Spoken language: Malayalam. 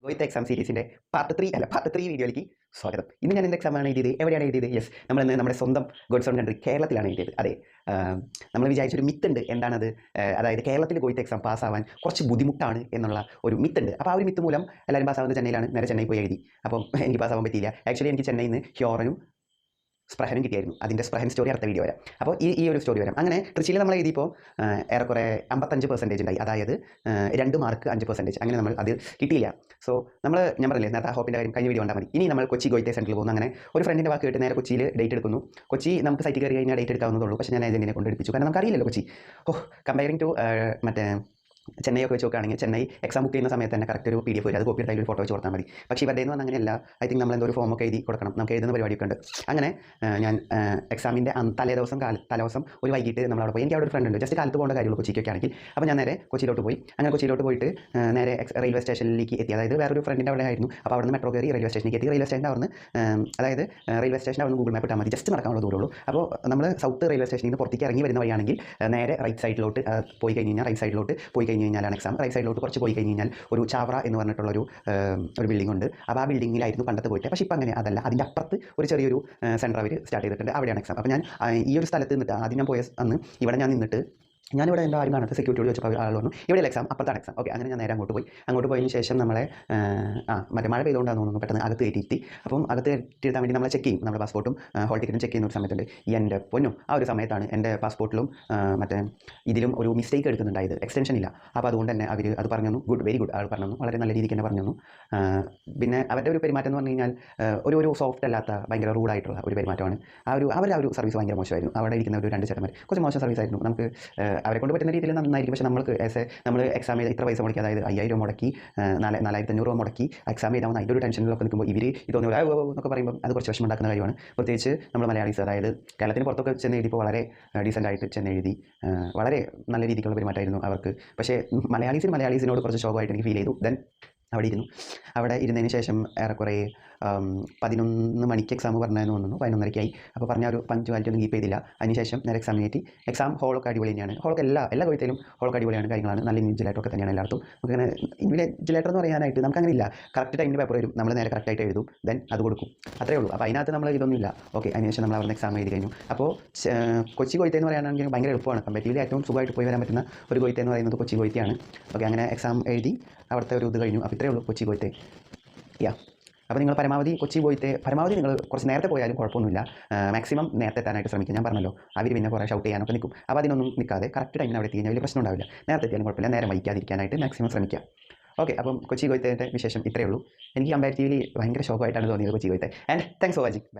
കൊയ്ത്ത് എക്സാം സീരീസിൻ്റെ പാർട്ട് 3 വീഡിയോയിലേക്ക് സ്വാഗതം. ഇന്ന് ഞാൻ എന്ത് എക്സാമാണ് എഴുതിയത്, എവിടെയാണ് എഴുതിയത്? യെസ്, നമ്മളിന്ന് നമ്മുടെ സ്വന്തം ഗോഡ്സ് ഓൺ കൺട്രി കേരളത്തിലാണ് എഴുതിയത്. അതെ, നമ്മൾ വിചാരിച്ചൊരു മിത്തുണ്ട്. എന്താണത്? അതായത് കേരളത്തിൽ കൊയ്ത്ത് എക്സാം പാസ്സാവാൻ കുറച്ച് ബുദ്ധിമുട്ടാണ് എന്നുള്ള ഒരു മിത്തുണ്ട്. അപ്പോൾ ആ ഒരു മിത്ത് മൂലം എല്ലാവരും പാസ്സാവുന്നത് ചെന്നൈയിലാണ്. നേരെ ചെന്നൈ പോയി എഴുതി. അപ്പം എനിക്ക് പാസ്സാവാൻ പറ്റിയില്ല. ആക്ച്വലി എനിക്ക് ചെന്നൈയിൽ നിന്ന് ഹ്യോറനും സ്പ്രഹനും കിട്ടിയായിരുന്നു. അതിൻ്റെ സ്പ്രഹൻ സ്റ്റോറി അടുത്ത വീഡിയോ വരാം. അപ്പോൾ ഈ ഒരു സ്റ്റോറി വരാം. അങ്ങനെ തൃശ്ശിയിൽ നമ്മൾ എഴുതിയപ്പോൾ ഏറെക്കുറെ 55% ഉണ്ടായി. അതായത് 2 മാർക്ക് 5%. അങ്ങനെ നമ്മൾ അത് കിട്ടിയില്ല. സോ ഞാൻ പറഞ്ഞില്ലേ നേരത്തെ ഹോപ്പിൻ്റെ കാര്യം കഴിഞ്ഞ വീഡിയോ കണ്ടാൽ മതി. ഇനി നമ്മൾ കൊച്ചി ഗോയ്ത്തെ സെൻറ്ററിൽ പോകുന്നു. അങ്ങനെ ഒരു ഫ്രണ്ടിൻ്റെ വാക്ക് കേട്ട് നേരെ കൊച്ചിയിൽ ഡേറ്റ് എടുക്കുന്നു. കൊച്ചി നമുക്ക് സൈറ്റിൽ കയറി കഴിഞ്ഞാൽ ഡേറ്റ് എടുക്കാവുന്നതുള്ളൂ. പക്ഷേ ഞാൻ ഏജൻറ്റിനെ കൊണ്ടെടുപ്പിച്ചു. കാരണം നമുക്കറിയില്ലല്ലോ കൊച്ചി. കമ്പയറിംഗ് ടു മറ്റേ ചെന്നൈയൊക്കെ വെച്ച് നോക്കുകയാണെങ്കിൽ ചെന്നൈ എക്സാം ബുക്ക് ചെയ്യുന്ന സമയത്ത് തന്നെ കറക്റ്റ് ഒരു PDF വരും. അത് കോപ്പി എടുത്താൽ ഒരു ഫോട്ടോ വെച്ച് കൊടുത്താൽ മതി. പക്ഷേ ഇവരുടെ നിന്ന് അങ്ങനെയല്ല. ഐ തിങ്ക് നമ്മൾ എന്തോ ഒരു ഫോമൊക്കെ എഴുതി കൊടുക്കണം. നമുക്ക് എഴുതുന്ന പരിപാടിയൊക്കെ ഉണ്ട്. അങ്ങനെ ഞാൻ എക്സാമിൻ്റെ തലേദിവസം ഒരു വൈകിട്ട് നമ്മളവിടെ പോയി. എനിക്ക് അവിടെ ഒരു ഫ്രണ്ട് ഉണ്ട്. ജസ്റ്റ് കാലത്ത് പോകേണ്ട കാര്യമുള്ളൂ കൊച്ചിക്കൊക്കെ ആണെങ്കിൽ. അപ്പോൾ ഞാൻ നേരെ കൊച്ചിയിലോട്ട് പോയി. അങ്ങനെ കൊച്ചിയിലോട്ട് പോയിട്ട് നേരെ റെയിൽവേ സ്റ്റേഷനിലേക്ക് എത്തി. അതായത് വേറൊരു ഫ്രണ്ടിൻ്റെ അവിടെ ആയിരുന്നു. അപ്പോൾ അവിടെ നിന്ന് മെട്രോ കയറി റെയിൽവേ സ്റ്റേഷനിലേക്ക് എത്തി. റെയിൽവേ സ്റ്റേഷൻ്റെ അവിടെ അതായത് റെയിൽവേ സ്റ്റേഷൻ്റെ അവിടെ നിന്ന് ഗൂഗിൾ മാപ്പ് ഇട്ടാൽ മതി. ജസ്റ്റ് നടക്കാനുള്ള ദൂരമുള്ളൂ. അപ്പോൾ നമ്മൾ സൗത്ത് റെയിൽവേ സ്റ്റേഷനിൽ നിന്ന് പുറത്തേക്ക് ഇറങ്ങി വരുന്ന വഴിയാണെങ്കിൽ നേരെ റൈറ്റ് സൈഡിലോട്ട് പോയി കഴിഞ്ഞാലാണ് എക്സാം. റൈറ്റ് സൈഡിലോട്ട് കുറച്ച് പോയി കഴിഞ്ഞ് കഴിഞ്ഞാൽ ഒരു ചാവറ എന്ന് പറഞ്ഞിട്ടുള്ളൊരു ബിൽഡിംഗ് ഉണ്ട്. അപ്പോൾ ആ ബിൽഡിങ്ങിലായിരുന്നു പണ്ടത്തെ പോയിട്ട്. പക്ഷേ ഇപ്പം അങ്ങനെ അതല്ല. അതിൻ്റെ അപ്പുറത്ത് ഒരു ചെറിയൊരു സെൻറ്റർ അവർ സ്റ്റാർട്ട് ചെയ്തിട്ടുണ്ട്. അവിടെയാണ് എക്സാം. അപ്പോൾ ഞാൻ ഈ ഒരു സ്ഥലത്ത് നിന്നിട്ട് ആദ്യം ഞാൻ പോയ അന്ന് ഇവിടെ ഞാൻ നിന്നിട്ട് ഞാനിവിടെ എൻ്റെ ആരും കാണാത്ത സെക്യൂരിറ്റിയോട് ചോദിച്ചപ്പോൾ ആൾ പറഞ്ഞു ഇവിടെ എക്സാം അപ്പുറത്താണ് എക്സാം. ഓക്കെ, അങ്ങനെ ഞാൻ നേരെ അങ്ങോട്ട് പോയതിന് ശേഷം നമ്മളെ മറ്റേ മഴ പെയ്തുകൊണ്ടാണ് തോന്നുന്നു പെട്ടെന്ന് അകത്ത് കയറ്റിയിരുത്തി. അപ്പം അകത്ത് കയറ്റിയിരുത്താൻ വേണ്ടി നമ്മളെ ചെക്ക് ചെയ്യും. നമ്മുടെ പാസ്പോർട്ടും ഹോൾ ടിക്കറ്റും ചെക്ക് ചെയ്യുന്ന ഒരു സമയത്തുണ്ട്. എൻ്റെ പൊന്നും ആ ഒരു സമയത്താണ് എൻ്റെ പാസ്പോർട്ടിലും മറ്റേ ഇതിലും ഒരു മിസ്റ്റേക്ക് എടുക്കുന്നുണ്ടായത്. എക്സ്റ്റൻഷൻ ഇല്ല. അപ്പോൾ അതുകൊണ്ട് തന്നെ അവർ അത് പറഞ്ഞു. വെരി ഗുഡ് ആൾ പറഞ്ഞു. വളരെ നല്ല രീതിക്ക് തന്നെ പറഞ്ഞു. പിന്നെ അവരുടെ ഒരു പെരുമാറ്റം എന്ന് പറഞ്ഞു കഴിഞ്ഞാൽ ഒരു സോഫ്റ്റ് അല്ലാത്ത ഭയങ്കര റൂഡായിട്ടുള്ള ഒരു പെരുമാറ്റമാണ്. അവരുടെ ആ ഒരു സർവീസ് ഭയങ്കര മോശമായിരുന്നു. അവിടെ ഇരിക്കുന്ന ഒരു 2 ചേട്ടന്മാർ കുറച്ച് മോശം സർവീസ് ആയിരുന്നു. നമുക്ക് അവരെ കൊണ്ട് പറ്റുന്ന രീതിയിൽ നന്നായിരിക്കും. പക്ഷേ നമ്മൾ എക്സാം ചെയ്ത് ഇത്ര പൈസ മുടക്കി, അതായത് 5000 രൂപ മുടക്കി 4500 രൂപ മുടക്കി എക്സാം ചെയ്താൽ അതിൻ്റെ ഒരു ടെൻഷനിലൊക്കെ നിൽക്കുമ്പോൾ ഇവർ ഇതൊന്നും എന്നൊക്കെ പറയുമ്പോൾ അത് കുറച്ച് വിഷമം ഉണ്ടാക്കുന്ന കാര്യമാണ്. പ്രത്യേകിച്ച് നമ്മൾ മലയാളീസ്, അതായത് കേരളത്തിന് പുറത്തൊക്കെ ചെന്ന് എഴുതിയപ്പോൾ വളരെ ഡീസൻ്റായിട്ട് ചെന്ന് എഴുതി. വളരെ നല്ല രീതിക്കുള്ള പെരുമാറ്റമായിരുന്നു അവർക്ക്. പക്ഷേ മലയാളീസിനോട് കുറച്ച് ശോകമായിട്ട് എനിക്ക് ഫീൽ ചെയ്തു. ദെൻ അവിടെ ഇരുന്നതിന് ശേഷം ഏറെക്കുറെ 11 മണിക്ക് എക്സാം പറഞ്ഞതെന്ന് തോന്നുന്നു. 11:30 അപ്പോൾ പറഞ്ഞ ഒരു പഞ്ച്വാലിറ്റി ഒന്നും കീപ്പ് ചെയ്തില്ല. അതിനുശേഷം നേരെ എക്സാം കയറ്റി. എക്സാം ഹോളൊക്കെ അടിപൊളി തന്നെയാണ്. ഹോളൊക്കെ എല്ലാ കൊയ്ത്തിലും ഹോളൊക്കെ അടിപൊളിയാണ്, കാര്യങ്ങളാണ്. നല്ല ഇൻവിജിലേറ്ററൊക്കെ തന്നെയാണ് എല്ലായിടത്തും. നമുക്കങ്ങനെ ഇൻവിജിലേറ്റർ എന്ന് പറയാനായിട്ട് നമുക്കങ്ങനെ ഇല്ല. കറക്റ്റ് ടൈമിന് പേപ്പർ വരും, നമ്മൾ നേരെ കറക്റ്റായിട്ട് എഴുതും, ദെൻ അത് കൊടുക്കും, അത്രേ ഉള്ളൂ. അപ്പോൾ അതിനകത്ത് നമ്മൾ ഇതൊന്നുമില്ല. ഓക്കെ, അതിനുശേഷം നമ്മൾ അവിടെ എക്സാം എഴുതി കഴിഞ്ഞു. അപ്പോൾ കൊച്ചി കൊയ്ത്തെന്ന് പറയാനാണെങ്കിൽ ഭയങ്കര എളുപ്പമാണ്. കമ്പാരിറ്റീവ്ലി ഏറ്റവും സുഖമായിട്ട് പോയി വരാൻ പറ്റുന്ന ഒരു കൊയ്ത്തെന്ന് പറയുന്നത് കൊച്ചി കൊയ്ത്തെയാണ്. ഓക്കെ, അങ്ങനെ എക്സാം എഴുതി അവിടുത്തെ ഒരു ഇത് കഴിഞ്ഞു. അപ്പോൾ ഇത്രയേ ഉള്ളൂ കൊച്ചി കൊയ്ത്തെ. അപ്പോൾ നിങ്ങൾ പരമാവധി കൊച്ചി പോയിട്ട് നിങ്ങൾ കുറച്ച് നേരത്തെ പോയാലും കുഴപ്പമൊന്നുമില്ല. മാക്സിമം നേരത്തെ എത്താനായിട്ട് ശ്രമിക്കുക. ഞാൻ പറഞ്ഞല്ലോ, അവർ പിന്നെ കുറേ ഷൗട്ട് ചെയ്യാനൊക്കെ നിൽക്കും. അപ്പോൾ അതിനൊന്നും നിൽക്കാതെ കറക്റ്റ് ടൈമിന് അവിടെ എത്തിക്കഴിഞ്ഞാൽ വലിയ പ്രശ്നം ഉണ്ടാവില്ല. നേരത്തെ എത്തിയാലും കുഴപ്പമില്ല. നേരം വൈകാതിരിക്കാനായിട്ട് മാക്സിമം ശ്രമിക്കുക. ഓക്കെ, അപ്പം കൊച്ചി കൊയ്ത്തേ വിശേഷം ഇത്രയേ ഉള്ളൂ. എനിക്ക് കമ്പാരിറ്റീവ്ലി ഭയങ്കര ഷോക്കായിട്ടാണ് തോന്നിയത് കൊച്ചി കൊയ്ത്തെ. And thanks for watching. By.